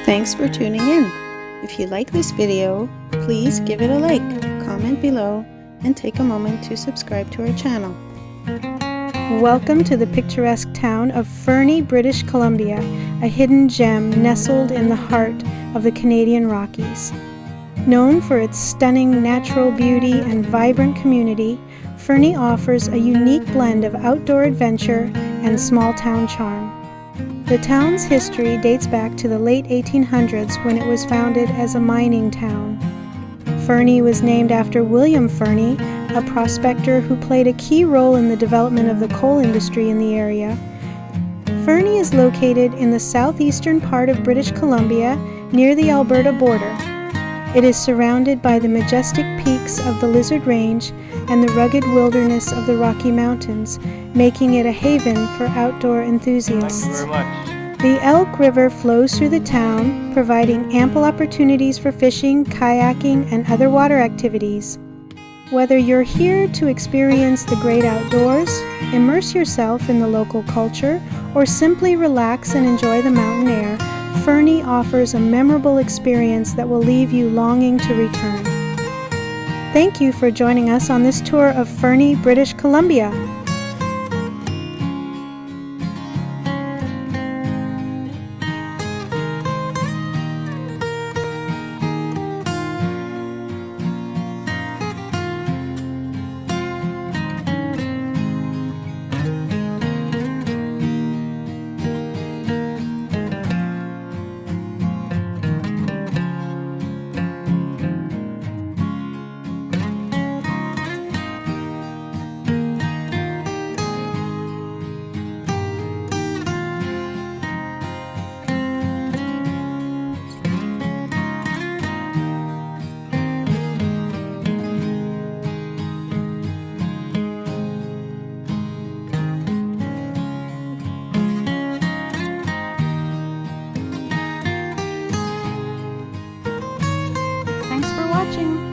Thanks for tuning in. If you like this video, please give it a like, comment below, and take a moment to subscribe to our channel. Welcome to the picturesque town of Fernie, British Columbia, a hidden gem nestled in the heart of the Canadian Rockies. Known for its stunning natural beauty and vibrant community, Fernie offers a unique blend of outdoor adventure and small-town charm. The town's history dates back to the late 1800s when it was founded as a mining town. Fernie was named after William Fernie, a prospector who played a key role in the development of the coal industry in the area. Fernie is located in the southeastern part of British Columbia, near the Alberta border. It is surrounded by the majestic peaks of the Lizard Range and the rugged wilderness of the Rocky Mountains, making it a haven for outdoor enthusiasts. Thank you very much. The Elk River flows through the town, providing ample opportunities for fishing, kayaking, and other water activities. Whether you're here to experience the great outdoors, immerse yourself in the local culture, or simply relax and enjoy the mountain air, Fernie offers a memorable experience that will leave you longing to return. Thank you for joining us on this tour of Fernie, British Columbia. Thanks for watching.